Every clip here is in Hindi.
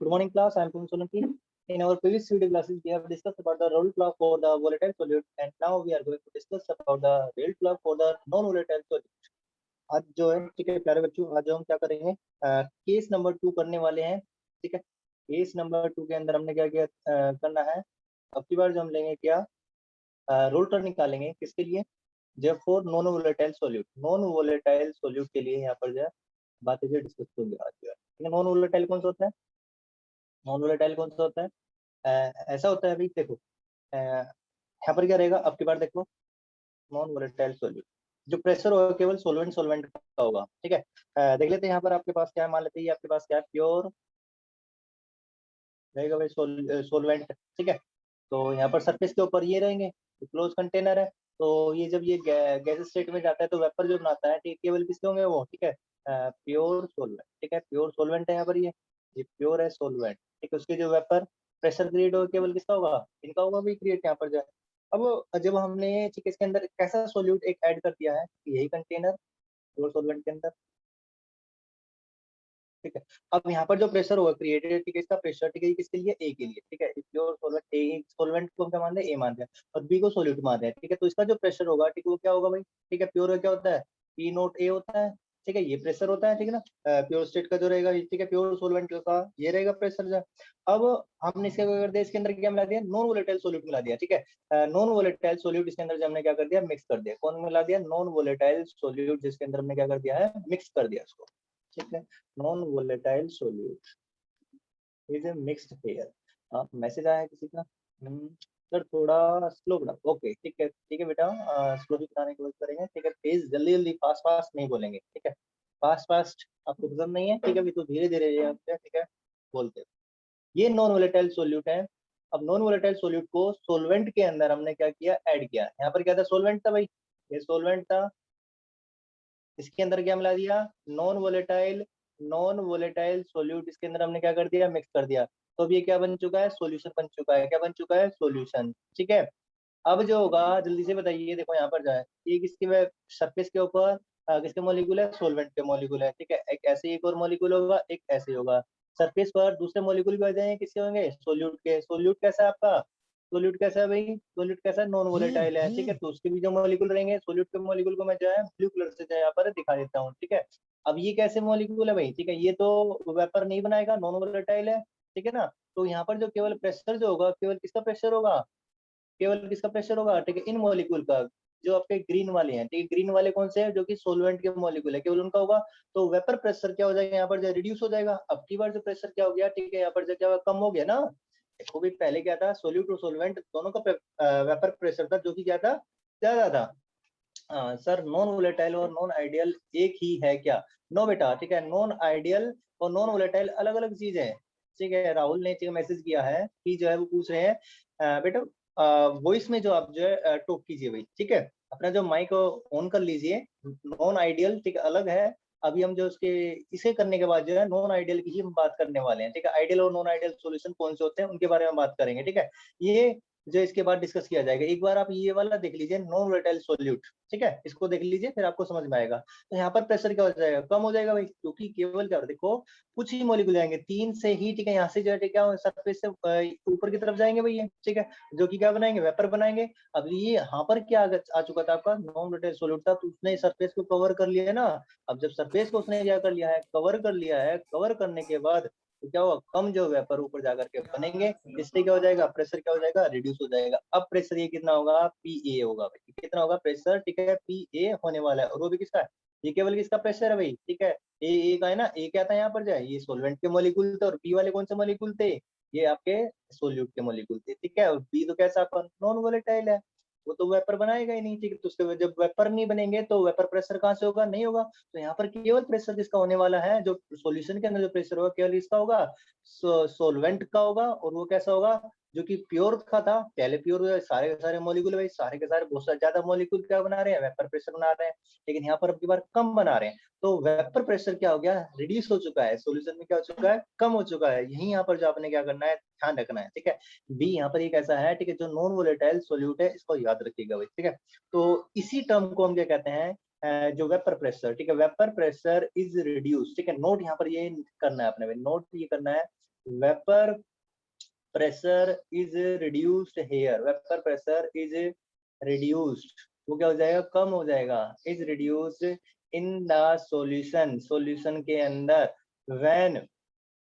Good morning, class. I am Pum Solanki. In our previous video classes, we have discussed about the Raoult law for the volatile solute, and now we are going to discuss about the Raoult law for the non-volatile solute. आज जो है ठीक है प्यारे बच्चों, आज हम क्या करेंगे, केस नंबर 2 करने वाले हैं। ठीक है, केस नंबर 2 के अंदर हमने क्या क्या करना है। अब की बार जो हम लेंगे क्या, रोल्टर निकालेंगे किसके लिए, जब फॉर नॉन वोलेटाइल सोल्यूट के लिए यहाँ पर जो है बातें जो डिस्कस होंगे आज जो है। नॉन वोलेटाइल कौन सा होता है, नॉन वोलेटाइल कौन सा होता है, ऐसा होता है अभी देखो, यहाँ पर क्या रहेगा, अब की बार देखो, नॉन वोलेटाइल सोल्यूट जो प्रेशर होगा केवल सोलवेंट सोलवेंट का होगा। ठीक है, देख लेते हैं यहाँ पर आपके पास क्या है, मान लेते हैं आपके पास क्या है, प्योर रहेगा भाई सोलवेंट। ठीक है, तो यहाँ पर सरफेस के ऊपर ये रहेंगे, तो क्लोज कंटेनर है, तो ये जब ये गैस स्टेट में जाता है तो वेपर जो बनाता है, ठीक केवल किसके होंगे वो, ठीक है, प्योर सोलवेंट। ठीक है, प्योर सोलवेंट है यहाँ पर, ये प्योर है सोलवेंट। ठीक है, उसके जो वेपर प्रेशर क्रिएट होगा केवल किसका होगा, इनका होगा भी क्रिएट यहाँ पर जो है। अब जब हमने ठीक है इसके अंदर कैसा सोल्यूट एक ऐड कर दिया है, यही कंटेनर प्योर सोलवेंट के अंदर। ठीक है, अब यहाँ पर जो प्रेशर होगा क्रिएटेड, ठीक है, इसका प्रेशर ठीक है किसके लिए, ए के लिए। ठीक है, प्योर सोलवेंट ए, सोलवेंट को हम क्या मान रहे हैं, ए मान रहे हैं, और बी को सोल्यूट मान रहे हैं। ठीक है, तो इसका जो प्रेशर होगा, ठीक है, वो क्या होगा भाई, ठीक है, प्योर का क्या होता है, पी नोट ए होता है। ठीक है, ये प्रेशर होता है, ठीक है ना, प्योर स्टेट का जो रहेगा, ठीक है, प्योर सोलवेंट का ये रहेगा प्रेशर जो। अब हमने इसके क्या कर दिया, इसके अंदर क्या मिला दिया, नॉन वोलेटाइल सोल्यूट मिला दिया। ठीक है, नॉन वोलेटाइल सोल्यूट इसके अंदर जो हमने क्या कर दिया, मिक्स कर दिया। कौन मिला दिया, नॉन वोलेटाइल सोल्यूट, जिसके अंदर हमने क्या कर दिया है, मिक्स कर दिया इसको। ठीक है, non volatile solute is a mixed pair. Message आया है किसी का, सर थोड़ा स्लो बना, ओके ठीक है बेटा, स्लो भी बनाने की कोशिश करेंगे। ठीक है, तेज जल्दी जल्दी फास्ट फास्ट नहीं बोलेंगे। ठीक है, फास्ट फास्ट आपको पसंद नहीं है, ठीक है, अभी तो धीरे धीरे ठीक है बोलते हैं। ये नॉन वोलेटाइल सोल्यूट है। अब नॉन वोलेटाइल सोल्यूट को सोलवेंट के अंदर हमने क्या किया, ऐड किया। यहाँ पर क्या था, सोलवेंट था भाई, ये सोलवेंट था, इसके अंदर क्या मिला दिया, नॉन वोलेटाइल सोल्यूट, इसके अंदर हमने क्या कर दिया, मिक्स कर दिया। तो अब ये क्या बन चुका है, सॉल्यूशन बन चुका है। क्या बन चुका है, सॉल्यूशन। ठीक है, अब जो होगा जल्दी से बताइए, देखो यहाँ पर जाए, ये किसके सरफेस के ऊपर किसके मॉलिक्यूल है, सोलवेंट के मॉलिक्यूल है। ठीक है, एक ऐसे एक और मॉलिक्यूल होगा, एक ऐसे होगा। सरफेस पर दूसरे मॉलिक्यूल भी आ जाएंगे, किसके होंगे, सोल्यूट के। सोल्यूट कैसा है आपका, सोल्यूट कैसा है भाई, सोल्यूट कैसा है, नॉन वोलेटाइल है। ठीक है, तो उसके भी जो मॉलिक्यूल रहेंगे, सोल्यूट के मॉलिक्यूल को मैं जो है ब्लू कलर से जो है यहाँ पर दिखा देता हूँ। ठीक है, अब ये कैसे मॉलिक्यूल है भाई, ठीक है, ये तो वेपर नहीं बनाएगा, नॉन वोलेटाइल है। ठीक है ना, तो यहाँ पर जो केवल प्रेशर जो होगा, केवल किसका प्रेशर होगा, केवल किसका प्रेशर होगा, ठीक है, इन मॉलिक्यूल का, जो आपके ग्रीन वाले हैं। ठीक है, ग्रीन वाले कौन से हैं, जो कि सोलवेंट के मॉलिक्यूल है, केवल उनका होगा। तो वेपर प्रेशर क्या हो जाएगा, यहाँ पर जो रिड्यूस हो जाएगा। अब की बार जो प्रेशर क्या हो गया, ठीक है, यहाँ पर जो क्या हुआ, कम हो गया ना। देखो भी पहले क्या था, सोल्यूट और सोलवेंट दोनों का वेपर प्रेशर था, जो कि क्या था, ज्यादा था। सर नॉन वोलेटाइल और नॉन आइडियल एक ही है क्या, नो बेटा। ठीक है, नॉन आइडियल और नॉन वोलेटाइल अलग अलग चीज है। ठीक है, राहुल ने मैसेज किया है कि जो है वो पूछ रहे हैं, बेटा वॉइस में जो आप जो है टॉक कीजिए भाई। ठीक है, अपना जो माइक ऑन कर लीजिए। नॉन आइडियल ठीक अलग है, अभी हम जो उसके इसे करने के बाद जो है नॉन आइडियल की ही हम बात करने वाले हैं। ठीक है, आइडियल और नॉन आइडियल सॉल्यूशन कौन से होते हैं उनके बारे में बात करेंगे। ठीक है, ये जो इसके बाद डिस्कस किया जाएगा। एक बार आप ये वाला देख लीजिए, नॉन वोलेटाइल सोल्यूट। ठीक है, इसको देख लीजिए, फिर आपको समझ में आएगा। तो यहाँ पर प्रेशर क्या हो जाएगा, कम हो जाएगा भाई, क्योंकि केवल क्या देखो, कुछ ही मॉलिक्यूल जाएंगे, 3 से ही। ठीक है, यहाँ से जो है क्या सरफेस से ऊपर की तरफ जाएंगे भैया। ठीक है, जो कि क्या बनाएंगे, वेपर बनाएंगे। अब ये यहाँ पर क्या आ चुका था आपका, नॉन वोलेटाइल सोल्यूट था, तो उसने सरफेस को कवर कर लिया है ना। अब जब सरफेस को उसने क्या कर लिया है, कवर कर लिया है, कवर करने के बाद तो क्या होगा, कम जो वेपर ऊपर जाकर के बनेंगे, इससे क्या हो जाएगा, प्रेशर क्या हो जाएगा, रिड्यूस हो जाएगा। अब प्रेशर ये कितना होगा, पी ए होगा भाई, कितना होगा प्रेशर, ठीक है, पी ए होने वाला है। और वो भी किसका है, ये केवल किसका प्रेशर है भाई। ठीक है, ए का है ना, ए क्या था यहाँ पर जाए, ये सोलवेंट के मॉलिक्यूल थे, और बी वाले कौन से मॉलिक्यूल थे, ये आपके सोल्यूट के मॉलिक्यूल थे। ठीक है, और बी तो कैसा आपका नॉन वोलेटाइल है, वो तो वेपर बनाएगा ही नहीं। ठीक है, तो उसके जब वेपर नहीं बनेंगे तो वेपर प्रेशर कहाँ से होगा, नहीं होगा। तो यहाँ पर केवल प्रेशर जिसका होने वाला है, जो सॉल्यूशन के अंदर जो प्रेशर होगा, केवल इसका होगा, सोलवेंट का होगा। और वो कैसा होगा, जो कि प्योर का था, पहले प्योर सारे के सारे मॉलिक्यूल भाई, सारे के सारे बहुत ज्यादा मॉलिक्यूल क्या बना रहे हैं, वेपर प्रेशर बना रहे हैं। लेकिन यहाँ पर अब की बार कम बना रहे हैं, तो वेपर प्रेशर क्या हो गया, रिड्यूस हो चुका है, सॉल्यूशन में क्या हो चुका है, कम हो चुका है। यही यहाँ पर जो आपने क्या करना है, ध्यान रखना है। ठीक है, बी यहाँ पर एक ऐसा है, ठीक है, जो नॉन वोलेटाइल सोल्यूट है, इसको याद रखिएगा भाई। ठीक है, तो इसी टर्म को हम क्या कहते हैं, जो वेपर प्रेशर। ठीक है, वेपर प्रेशर इज रिड्यूस। ठीक है, नोट यहाँ पर ये करना है अपने, नोट ये करना है, vapour pressure is reduced here, vapour pressure is reduced, वो क्या हो जाएगा, कम हो जाएगा, is reduced in the solution, solution के अंदर, व्हेन,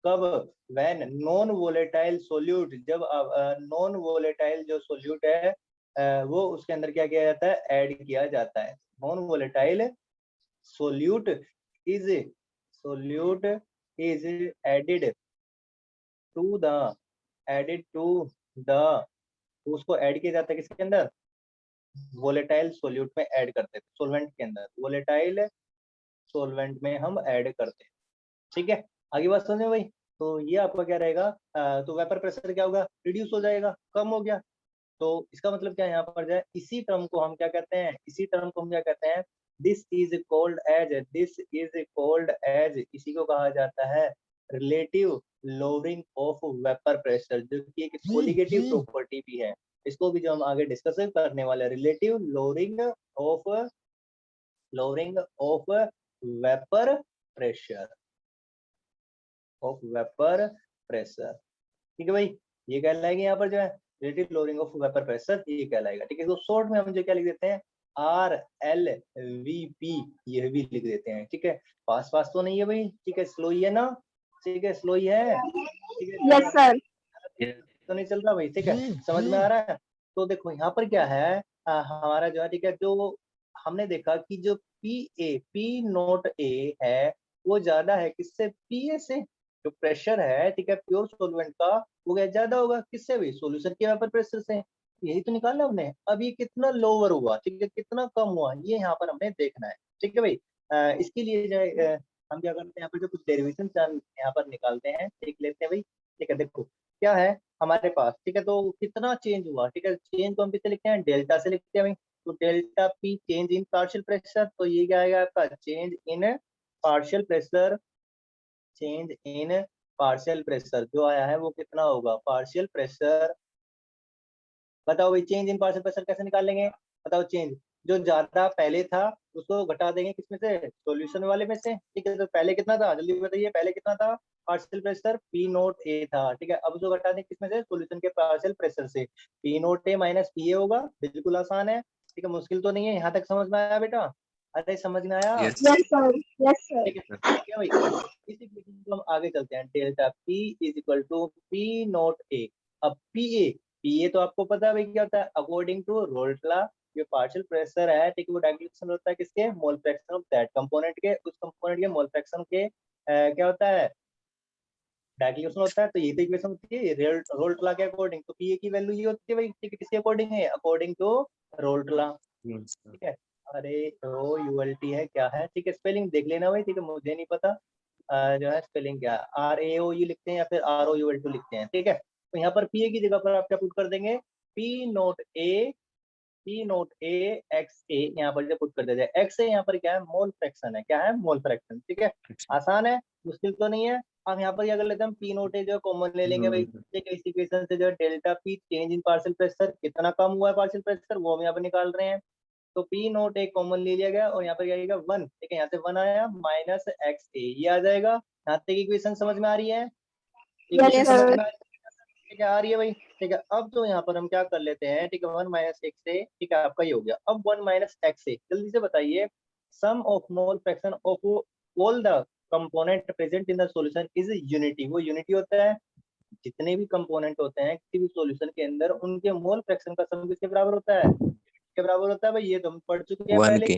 कब, व्हेन नॉन वोलेटाइल सोल्यूट, जब नॉन वोलेटाइल जो सोल्यूट है वो उसके अंदर क्या किया जाता है, ऐड किया जाता है। Non volatile solute is, solute is added to the, added to the, उसको ऐड किया जाता है किसके अंदर, वोलेटाइल सोल्यूट में ऐड करते हैं, सोलवेंट के अंदर, वोलेटाइल सोलवेंट में हम ऐड करते हैं। ठीक है, आगे बात समझे भाई। तो ये आपका क्या रहेगा, तो वेपर प्रेशर क्या होगा, रिड्यूस हो जाएगा, कम हो गया। तो इसका मतलब क्या है, यहाँ पर जाए, इसी टर्म को हम क्या कहते हैं, इसी टर्म को हम क्या कहते हैं, this is called as, this is called as, इसी को कहा जाता है relative lowering of vapour pressure, जो कि एक कोलिगेटिव प्रॉपर्टी भी है। इसको भी जो हम आगे डिस्कस करने वाले, relative lowering of, lowering of vapour pressure, of vapour pressure. ठीक है भाई, ये कहलाएगा यहाँ पर जो है relative lowering of vapour pressure, ये कहलाएगा। ठीक है, तो शॉर्ट में हम जो क्या लिख देते हैं, RLVP, ये भी लिख देते हैं। ठीक है, पास पास तो नहीं है भाई, ठीक है, स्लो ही है ना, ठीक है, स्लो ही है, ठीक है, यस सर। तो नहीं चल रहा भाई, ठीक है, समझ में आ रहा है। तो देखो यहाँ पर क्या है, हमारा जो है, ठीक है, जो हमने देखा कि जो पी नोट ए है वो ज्यादा है किससे, पीए से, जो प्रेशर है, ठीक है, प्योर सॉल्वेंट का, वो क्या ज्यादा होगा किससे भी, सॉल्यूशन के वेपर प्रेशर से। यही तो निकालना हमने। अब ये कितना लोअर हुआ, ठीक है, कितना कम हुआ, ये यहाँ पर हमने देखना है। ठीक है भाई, इसके लिए जो है हम क्या करते हैं, यहाँ पर जो कुछ डेरिवेशन यहाँ पर निकालते हैं, देख लेते हैं भाई। ठीक है, देखो क्या है हमारे पास, ठीक है, तो कितना चेंज हुआ, ठीक है, चेंज को हम किससे लिखते हैं, डेल्टा से लिखते हैं भाई। तो delta P change in partial pressure, तो ये क्या आएगा आपका, change in partial pressure, change in partial pressure जो आया है वो कितना होगा, पार्शियल प्रेशर, बताओ भाई, चेंज इन पार्शियल प्रेशर कैसे निकालेंगे, बताओ। चेंज जो ज्यादा पहले था उसको घटा देंगे किसमें से, सॉल्यूशन वाले में से। ठीक है, तो पहले कितना था, जल्दी बताइए, पहले कितना था, पार्शियल प्रेशर पी नोट ए था। ठीक है, अब उसको घटा देंगे किसमें से, सॉल्यूशन के पार्शियल प्रेशर से, P note A minus P ए होगा। बिल्कुल आसान है, ठीक है, मुश्किल तो नहीं है, यहाँ तक समझ में आया बेटा, अरे समझ में आया। Yes sir. Yes sir. ठीक है, ठीक है भाई, इस इक्वेशन को हम आगे चलते हैं, delta P is equal to P note A. अब पी ए तो आपको पता है भाई क्या होता है, अकॉर्डिंग टू रोल्ट लॉ, जो पार्शियल प्रेशर है, ठीक है, वो डायरेक्शन होता है किसके, मोल फ्रैक्शन ऑफ दैट कंपोनेंट के, उस कंपोनेंट के मोल फ्रैक्शन के क्या होता है, डायरेक्शन होता है। तो ये तो इक्वेशन होती है रोल्ट लॉ के अकॉर्डिंग। तो पीए की वैल्यू ये होती है भाई, ठीक है, किसके अकॉर्डिंग है, अकॉर्डिंग टू रोल्ट लॉ। ठीक है, अरे ओ यूएलटी है क्या है, ठीक है, स्पेलिंग देख लेना भाई, ठीक है, मुझे नहीं पता जो है स्पेलिंग क्या है, RAOU लिखते हैं या फिर ROUL2 लिखते हैं। ठीक है, तो यहाँ पर पीए की जगह पर आप क्या पुट कर देंगे, पी नोट ए एक्स ए, यहाँ पर जो पुट कर दिया जाए, एक्स ए यहाँ पर क्या है, मोल फ्रैक्शन है, क्या है, मोल फ्रैक्शन। ठीक है, आसान है, मुश्किल तो नहीं है। हम यहाँ पर क्या कर लेते हैं, पी नोट ए जो कॉमन ले लेंगे भाई। ठीक है, इस इक्वेशन से जो delta P change in partial pressure, कितना कम हुआ है पार्शियल प्रेशर, वो हम यहाँ पर निकाल रहे हैं। तो पी नोट एक कॉमन ले लिया गया और यहाँ पर क्या आएगा 1। ठीक है, यहाँ से 1 आया माइनस एक्स ए, ये आ जाएगा। यहाँ तक इक्वेशन समझ में आ रही है, इक्वेशन यस समझ सर। में आ रही है, ठीक है, आ रही है भाई। ठीक है, अब तो यहाँ पर हम क्या कर लेते हैं, ठीक है, 1 माइनस एक्स ए, ठीक है, आपका ही हो गया। अब 1 माइनस एक्स ए, जल्दी से बताइए, sum of mole fraction of all the component present in the solution is unity, वो यूनिटी होता है, जितने भी कंपोनेंट होते हैं किसी भी सॉल्यूशन के अंदर, उनके मोल फ्रैक्शन का सम किसके बराबर होता है, के बराबर होता है भाई। ये तो हम पढ़ चुके हैं वन पहले, के।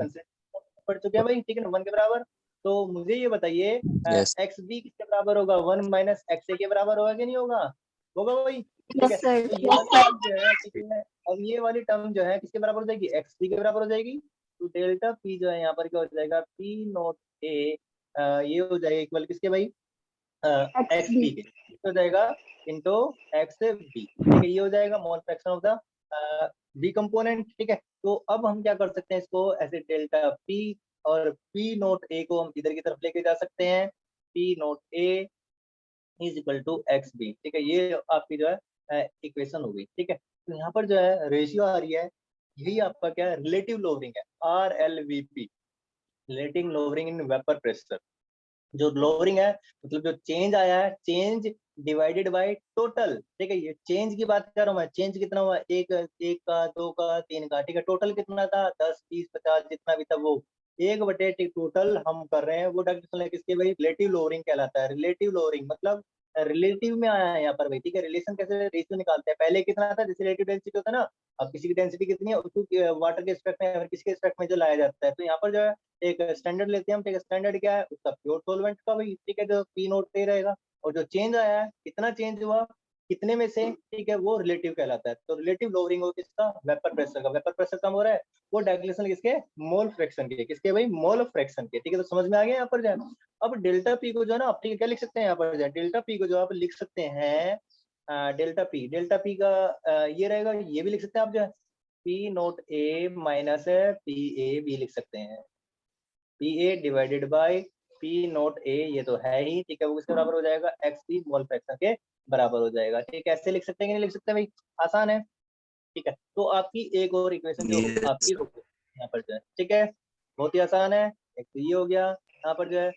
पढ़ चुके हैं भाई, ठीक है ना, 1 के बराबर। तो मुझे ये बताइए यस एक्स बी किसके बराबर होगा, 1 माइनस एक्स ए के बराबर होगा कि नहीं होगा, होगा भाई। ठीक है, यस सर। तो ये वाली टर्म जो है, ठीक है, अब ये वाली टर्म जो है किसके बराबर हो जाएगी, एक्स बी के बराबर हो जाएगी। तो डेल्टा पी जो है यहाँ पर क्या हो जाएगा, पी नोट ए, ये हो जाएगा इक्वल किसके भाई, एक्स एक्स बी। बी के, हो जाएगा इंटू एक्स बी। ठीक है, ये हो जाएगा mole fraction of the B component. ठीक है, तो अब हम क्या कर सकते हैं, इसको ऐसे डेल्टा पी और पी नोट ए को हम इधर की तरफ लेके जा सकते हैं, P note A is equal to X B. ठीक है, ये आपकी जो है इक्वेशन होगी। ठीक है, तो यहाँ पर जो है रेशियो आ रही है, यही आपका क्या है, रिलेटिव लोअरिंग है, RLVP, relative lowering in vapour pressure. जो लोअरिंग है मतलब जो चेंज आया है, चेंज डिवाइडेड बाय टोटल, ठीक है। ये चेंज की बात कर रहा हूँ मैं, चेंज कितना हुआ, एक एक का, दो का, तीन का, ठीक है। टोटल कितना था, 10 20 50 जितना भी था वो एक बटे टोटल हम कर रहे हैं, वो डेफिनेशन है किसके भाई, रिलेटिव लोअरिंग कहलाता है। रिलेटिव लोअरिंग मतलब रिलेटिव में आया है यहाँ पर भाई, ठीक है। रिलेशन कैसे, रेशियो निकालते हैं, पहले कितना था, जैसे रिलेटिव डेंसिटी होता है ना, अब किसी की डेंसिटी कितनी है उसको वाटर के रिस्पेक्ट में, किसके रिस्पेक्ट में जो लाया जाता है, तो यहाँ पर जो है एक स्टैंडर्ड लेते हैं हम, ठीक है। स्टैंडर्ड क्या है उसका, प्योर सॉल्वेंट का भाई, ठीक है, जो पी नोट ए रहेगा। और जो चेंज आया है, कितना चेंज हुआ, कितने में से, ठीक है, वो रिलेटिव कहलाता है। तो रिलेटिव लोअरिंग हो किसका, वेपर प्रेशर का। वेपर प्रेशर कम हो रहा है, वो डायग्लेशन किसके, मोल फ्रैक्शन के, किसके भाई, मोल फ्रैक्शन के, ठीक है। तो समझ में आ गया यहाँ पर जाए। अब डेल्टा पी को जो है ना, आप ठीक है क्या लिख सकते हैं यहाँ पर जाए, डेल्टा पी को जो आप लिख सकते हैं, डेल्टा पी का ये रहेगा, ये भी लिख सकते हैं आप जो है, P note A minus P A भी लिख सकते हैं, P A divided by P note A, ये तो है ही, ठीक है। वो किसके बराबर हो जाएगा, एक्स पी मोल फ्रैक्शन के बराबर हो जाएगा, ठीक है। ऐसे लिख सकते हैं कि नहीं लिख सकते भाई, आसान है, ठीक है। तो आपकी एक और इक्वेशन जो आपकी यहाँ पर जो है, ठीक है, बहुत ही आसान है। एक तो ये हो गया, यहाँ पर जो है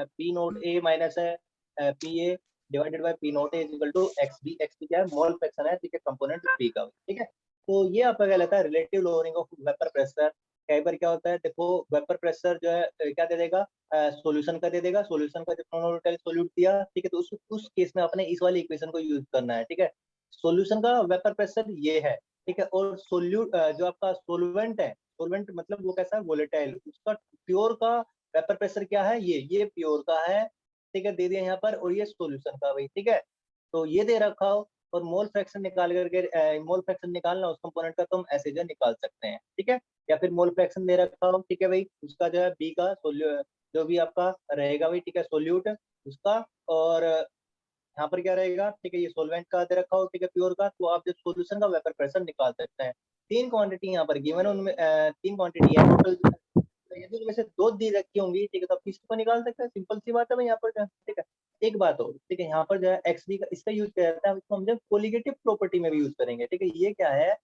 पी नोट ए माइनस है P A divided by P note A equal to X B. X B क्या है, मोल फ्रैक्शन है, ठीक है, कंपोनेंट पी का, ठीक है। तो ये आपका क्या रहता है, relative lowering of vapour pressure. कई बार क्या होता है, देखो वेपर प्रेशर जो है क्या दे देगा, सॉल्यूशन का दे देगा, सॉल्यूशन का जब सोल्यूट दिया, ठीक है, तो उस केस में अपने इस वाली इक्वेशन को यूज करना है, ठीक है। सॉल्यूशन का वेपर प्रेशर ये है, ठीक है। और सोल्यूट जो आपका सोलवेंट है, सोलवेंट मतलब वो कैसा है, वोलेटाइल, उसका प्योर का वेपर प्रेशर क्या है, ये प्योर का है, ठीक है, दे दिया यहाँ पर। और ये सॉल्यूशन का भाई, ठीक है, तो ये दे रखा हो। और मोल फ्रैक्शन निकाल करके मोल फ्रैक्शन निकालना उस कंपोनेंट का, तो हम ऐसे जो निकाल सकते हैं, ठीक है। या फिर मोल फ्रैक्शन दे रखा हो, ठीक है भाई, उसका जो है बी का जो भी आपका रहेगा भाई, ठीक है, सोल्यूट उसका। और यहाँ पर क्या रहेगा, ठीक है, ये सोलवेंट का दे रखा हो, ठीक है, प्योर का, तो आप जो सोल्यूशन का वेपर प्रेशर निकाल सकते हैं। तीन क्वांटिटी यहाँ पर गिवन है, उनमें तीन क्वांटिटी है टोटल, तो ये तो वैसे दो दी रखी होंगी, ठीक है, तो आप किसी को निकाल सकते हैं, सिंपल सी बात है भाई यहाँ पर जो है, ठीक है। एक बात हो, ठीक है, यहाँ पर जो है एक्स बी का इसका यूज किया जाता है, इसको हम जो कोलिगेटिव प्रॉपर्टी में भी यूज करेंगे, ठीक है। ये क्या है,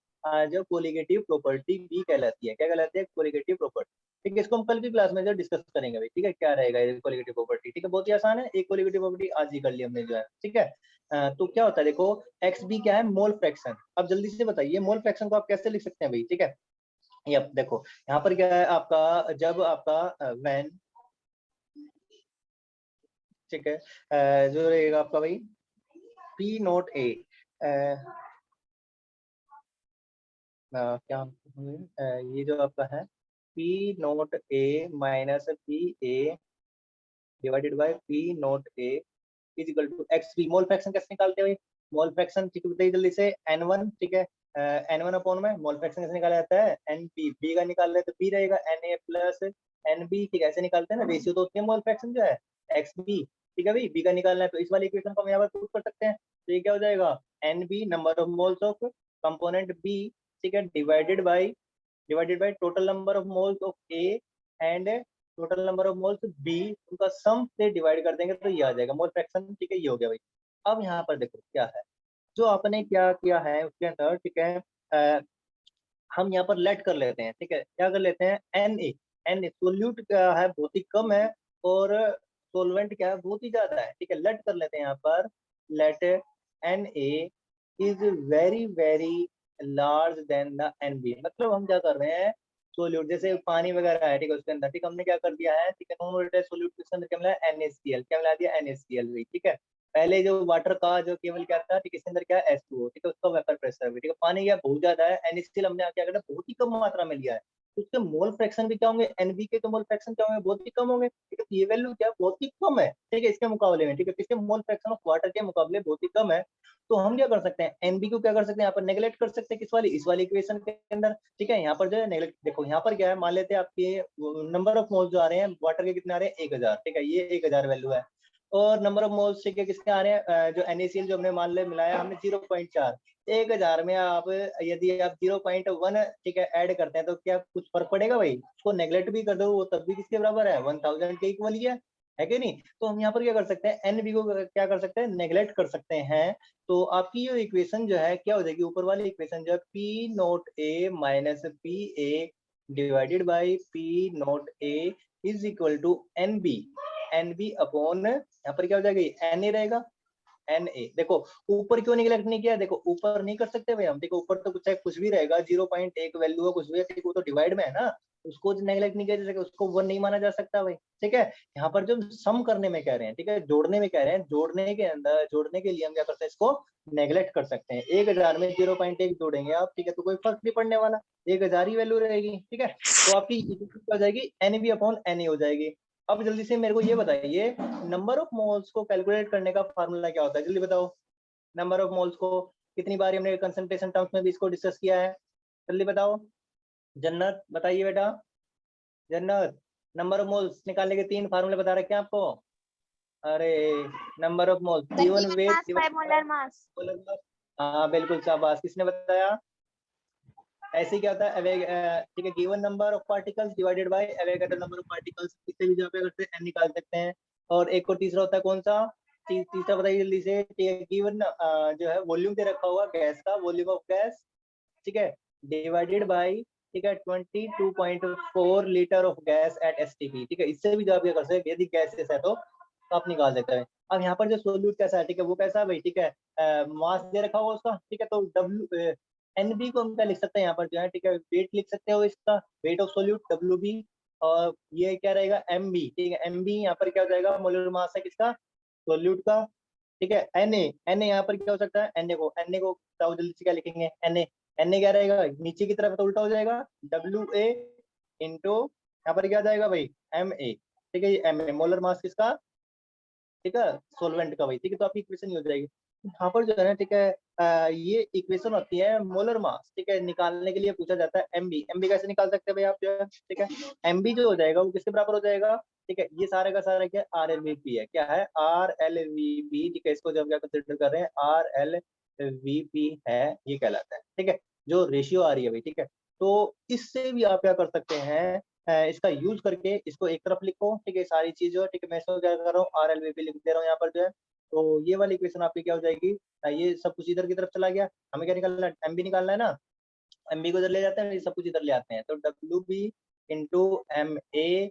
जो कोलिगेटिव प्रॉपर्टी बी कहलाती है, क्या कहलाती है, कोलिगेटिव प्रॉपर्टी, ठीक है। इसको हम कल की क्लास में जो डिस्कस करेंगे भाई, ठीक है, क्या रहेगा ये कोलिगेटिव प्रॉपर्टी, ठीक है। बहुत ही आसान है, एक कोलिगेटिव प्रॉपर्टी आज ही कर ली हमने जो है, ठीक है। तो क्या होता है, देखो एक्स बी क्या है, मोल फ्रैक्शन। अब जल्दी से बताइए मोल फ्रैक्शन को आप कैसे लिख सकते हैं भाई, ठीक है। ये देखो यहाँ पर क्या है आपका, जब आपका वैन, ठीक है, जो रहेगा आपका भाई पी नोट ए, क्या ये जो आपका है P note A minus P A divided by P note A is equal to X B. Mole fraction कैसे निकालते हैं, मोल फ्रैक्शन, ठीक है, बताइए जल्दी से, एन वन, ठीक है, एन वन अपॉन में मोल फ्रैक्शन कैसे निकाला जाता है, एन बी, बी का निकाल रहे तो बी रहेगा N A plus N B, ठीक है, ऐसे निकालते हैं ना, रेशियो तो होती है मोल फ्रैक्शन जो है एक्स बी, ठीक है भाई, बी का निकालना है, तो इस वाली इक्वेशन को हम यहाँ पर प्रूव कर सकते हैं। तो ये क्या हो जाएगा, N B number of moles of component B, ठीक है, divided by total number of moles of A and total number of moles B, उनका सम से डिवाइड कर देंगे तो ये आ जाएगा मोल फ्रैक्शन, ठीक है, ये हो गया भाई। अब यहाँ पर देखो क्या है, जो आपने क्या किया है उसके अंदर, ठीक है, हम यहाँ पर लेट कर लेते हैं, ठीक है, क्या कर लेते हैं, एन ए सोल्यूट क्या है, बहुत ही कम है, और सोलवेंट क्या है, बहुत ही ज्यादा है, ठीक है। लेट कर लेते हैं यहाँ पर, let N A is very very large than the N B. मतलब हम क्या कर रहे हैं, सोल्यूट जैसे पानी वगैरह है, ठीक है, उसके अंदर, ठीक, हमने क्या कर दिया है, ठीक है, नॉन वोलेटाइल सोल्यूट के अंदर क्या मिला है, NaCl, क्या मिला दिया, NaCl भी, ठीक है। पहले जो वाटर का जो केवल क्या था, ठीक है, इसके अंदर क्या है H2O, ठीक है, उसका वेपर प्रेशर भी, ठीक है। पानी क्या बहुत ज्यादा है, NaCl हमने क्या करा, बहुत ही कम मात्रा में लिया है, तो उसके मोल फ्रैक्शन भी क्या होंगे, एनबी के तो मोल फ्रैक्शन क्या होंगे, बहुत ही कम होंगे, ठीक है। तो ये वैल्यू क्या बहुत ही कम है, ठीक है, इसके मुकाबले में, ठीक है, किसके मोल फ्रैक्शन ऑफ वाटर के मुकाबले बहुत ही कम है। तो हम क्या कर सकते हैं, एनबी को क्या कर सकते हैं, यहाँ पर नेगलेक्ट कर सकते हैं, किस वाली, इस वाली इक्वेशन के अंदर, ठीक है। यहाँ पर जो है नेगलेक्ट, देखो यहाँ पर क्या है, मान लेते हैं आपके नंबर ऑफ मोल्स जो आ रहे हैं वाटर के, कितने आ रहे हैं, 1000, ठीक है, ये 1000 वैल्यू है। और नंबर ऑफ मोल्स ठीक है किसके आ रहे हैं, जो NaCl जो हमने मान ले मिलाया हमने 0.4, 1000 में आप यदि आप 0.1 ठीक है ऐड करते हैं तो क्या कुछ फर्क पड़ेगा भाई, उसको नेगलेक्ट भी कर दो वो तब भी किसके बराबर है, 1000 के इक्वल ही है कि नहीं। तो हम यहाँ पर क्या कर सकते हैं, एनबी को क्या कर सकते हैं, नेगलेक्ट कर सकते हैं। तो आपकी ये इक्वेशन जो है क्या हो जाएगी, ऊपर वाली इक्वेशन जो है P note A minus P A divided by P note A is equal to N B, NB upon यहाँ पर क्या हो जाएगा, Na रहेगा, Na। देखो ऊपर क्यों निगलेक्ट नहीं किया, देखो ऊपर नहीं कर सकते भाई हम, देखो ऊपर तो कुछ भी रहेगा, 0.1 वैल्यू है, कुछ भी है, ठीक, वो तो डिवाइड में है ना, उसको नेगलेक्ट नहीं किया जा सकता, उसको 1 नहीं माना जा सकता भाई, ठीक है। यहाँ पर जो सम करने में कह रहे हैं, ठीक है, जोड़ने में कह रहे हैं, जोड़ने के अंदर जोड़ने के लिए हम क्या करते हैं, इसको नेगलेक्ट कर सकते हैं। 1000 में 0.1 जोड़ेंगे आप, ठीक है, तो कोई फर्क नहीं पड़ने वाला, 1000 ही वैल्यू रहेगी, ठीक है। तो आपकी इक्वेशन क्या हो जाएगी, NB अपॉन Na हो जाएगी। अब जल्दी से मेरे को ये बताइए, नंबर ऑफ मोल्स को कैलकुलेट करने का फार्मूला क्या होता है, जल्दी बताओ। नंबर ऑफ मोल्स को कितनी बार हमने कंसंट्रेशन टर्म्स में भी इसको डिस्कस किया है, जल्दी बताओ। जन्नत बताइए बेटा, जन्नत, नंबर ऑफ मोल्स निकालने के 3 फार्मूले बता रखे हैं आपको। अरे number of moles, given weight molar mass. हाँ बिल्कुल शाबाश, किसने बताया। ऐसे क्या होता है, ठीक है, given number of particles divided by Avogadro number of particles, इससे भी जो करते हैं n निकाल सकते हैं। और एक को तीसरा होता है कौन सा, तीसरा बताइए जल्दी से, गिवन जो है वॉल्यूम दे रखा हुआ गैस का, वॉल्यूम ऑफ गैस, ठीक है, डिवाइडेड बाय, ठीक है, 22.4 litre of gas at STP, ठीक है, इससे भी जो आप ये कर सकते हैं, यदि गैसेस है तो आप निकाल सकते हैं। अब यहाँ पर जो सोल्यूट कैसा है, ठीक है, वो कैसा है भाई, ठीक है, मास दे रखा हुआ उसका, ठीक है, तो W NB को हम क्या लिख सकते हैं यहाँ पर जो है, ठीक है, वेट लिख सकते हो इसका, वेट ऑफ सोल्यूट WB, और ये क्या रहेगा MB, ठीक है, MB यहाँ पर क्या हो जाएगा, मोलर मास है किसका, सोल्यूट का, ठीक है। Na यहाँ पर क्या हो सकता है, Na को जल्दी से क्या लिखेंगे, Na क्या रहेगा, नीचे की तरफ तो उल्टा हो जाएगा, WA इंटू यहाँ पर क्या जाएगा भाई, Ma, ठीक है, ये Ma मोलर मास किसका, ठीक है, सोलवेंट का भाई, ठीक है, तो आपकी इक्वेशन हो जाएगी। यहाँ पर जो है ना, ठीक है, ये इक्वेशन होती है मोलर मास, ठीक है, निकालने के लिए पूछा जाता है MB कैसे निकाल सकते हैं भाई आप जो है, ठीक है, MB जो हो जाएगा वो किसके बराबर हो जाएगा, ठीक है, ये सारे का सारा क्या RLVP है, क्या है RLVP, ठीक है, इसको जब क्या कंसिडर कर रहे हैं RLVP है, ये कहलाता है, ठीक है, जो रेशियो आ रही है भाई, ठीक है। तो इससे भी आप क्या कर सकते हैं, इसका यूज करके इसको एक तरफ लिखो, ठीक है, सारी चीज जो है, ठीक है, मैं इसको क्या कर रहा हूँ RLVP लिख दे रहा हूँ यहाँ पर जो है, तो ये वाली इक्वेशन आपकी क्या हो जाएगी, ये सब कुछ इधर की तरफ चला गया, हमें क्या निकालना है, MB निकालना है ना, MB को इधर ले जाते हैं, ये सब कुछ इधर ले आते हैं, तो WB into MA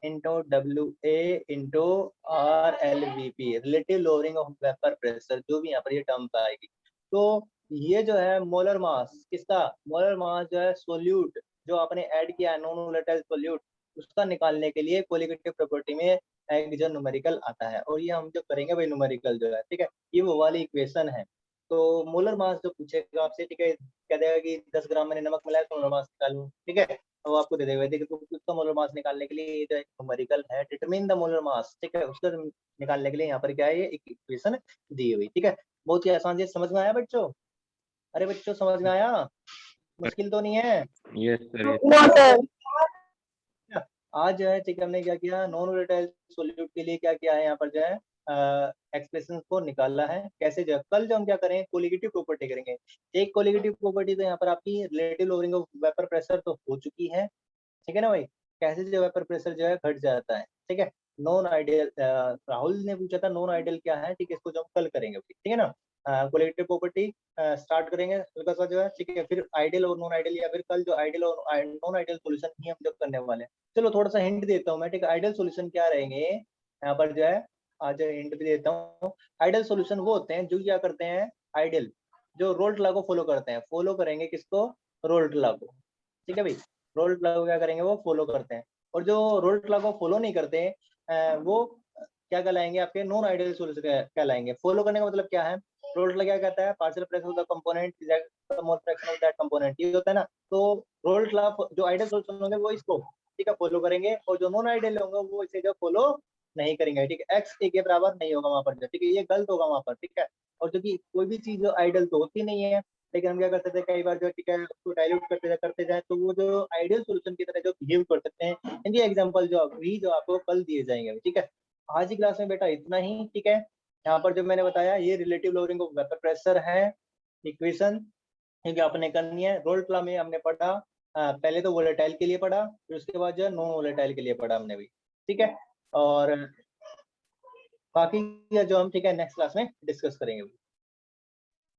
into WA into RLVP, relative lowering of vapour pressure, जो भी यहाँ पर ये टर्म आएगी। तो ये जो है मोलर मास किसका, मोलर मास जो है सोल्यूट जो आपने ऐड किया है, नॉन वोलेटाइल सोल्यूट, उसका निकालने के लिए कोलिगेटिव प्रॉपर्टी में एक जो न्यूमेरिकल आता है, और ये हम जो करेंगे भाई न्यूमेरिकल जो है, ठीक है, ये वो वाली इक्वेशन है। तो मोलर मास जो पूछेगा आपसे, ठीक है, कह देगा कि 10 ग्राम मैंने नमक मिलाया तो मोलर मास निकालूं, ठीक है, तो आपको दे देगा, देखिए तो उसका मोलर मास निकालने के लिए ये जो न्यूमेरिकल है, डिटरमिन द मोलर मास, ठीक है, उसका निकालने के लिए यहाँ पर क्या है, ये एक इक्वेशन दी हुई, ठीक है, बहुत ही आसान चीज, समझ में आया बच्चों, अरे बच्चों समझ में आया, मुश्किल तो नहीं है। Yes sir, no sir. आज जो है, ठीक है, हमने क्या किया, नॉन वोलेटाइल सोल्यूट के लिए क्या किया है, यहाँ पर जो है एक्सप्रेशन को निकाला है, कैसे जो है, कल जो हम क्या करें, कोलिगेटिव प्रॉपर्टी करेंगे। एक कोलिगेटिव प्रॉपर्टी तो यहाँ पर आपकी relative lowering of vapour pressure तो हो चुकी है, ठीक है ना भाई, कैसे जो वेपर प्रेशर जो है घट जाता है, ठीक है। नॉन आइडियल, राहुल ने पूछा था नॉन आइडियल क्या है, ठीक है, इसको जो हम कल करेंगे, ठीक है ना, कोलिगेटिव प्रॉपर्टी स्टार्ट करेंगे हल्का सा जो है, ठीक है, फिर आइडियल और नॉन आइडियल, या फिर कल जो आइडियल और नॉन आइडियल सॉल्यूशन ही हम जब करने वाले हैं। चलो थोड़ा सा हिंट देता हूँ मैं, ठीक है, आइडियल सॉल्यूशन क्या रहेंगे यहाँ पर जो है, आज हिंट भी देता हूँ। आइडियल सॉल्यूशन वो होते हैं जो क्या करते हैं, आइडियल जो रोल्ट लॉ को फॉलो करते हैं, फॉलो करेंगे किसको, रोल्ट लॉ को, ठीक है भाई, रोल्ट लॉ को क्या करेंगे, वो फॉलो करते हैं। और जो रोल्ट लॉ को फॉलो नहीं करते वो क्या कहलाएंगे, आपके नॉन आइडियल सॉल्यूशन कहलाएंगे। फॉलो करने का मतलब क्या है, रोल्ट लॉ क्या कहता है, partial fraction of the component is the mole fraction of that component, ये होता है ना। तो रोल्ट लॉ जो आइडियल सॉल्यूशन होंगे वो इसको, ठीक है, फॉलो करेंगे, और जो नॉन आइडियल होंगे वो इसे जो फॉलो नहीं करेंगे, ठीक है, एक्स ए के बराबर नहीं होगा वहां पर, ठीक है, ये गलत होगा वहां पर, ठीक है। और जो कि कोई भी चीज जो आइडियल तो होती नहीं है, लेकिन हम क्या करते थे कई बार जो, ठीक है, उसको डाइल्यूट करते जाए तो वो जो आइडियल सॉल्यूशन की तरह जो बिहेव कर सकते हैं, इनके एग्जांपल जो अभी जो आपको कल दिए जाएंगे, ठीक है। आज की क्लास में बेटा इतना ही, ठीक है। यहाँ पर जो मैंने बताया ये relative lowering of vapour pressure है इक्वेशन, क्योंकि आपने करनी है। रोल्ट लॉ में हमने पढ़ा, पहले तो वोलेटाइल के लिए पढ़ा, फिर उसके बाद जो है नॉन वोलेटाइल के लिए पढ़ा हमने भी, ठीक है। और बाकी जो हम, ठीक है, नेक्स्ट क्लास में डिस्कस करेंगे।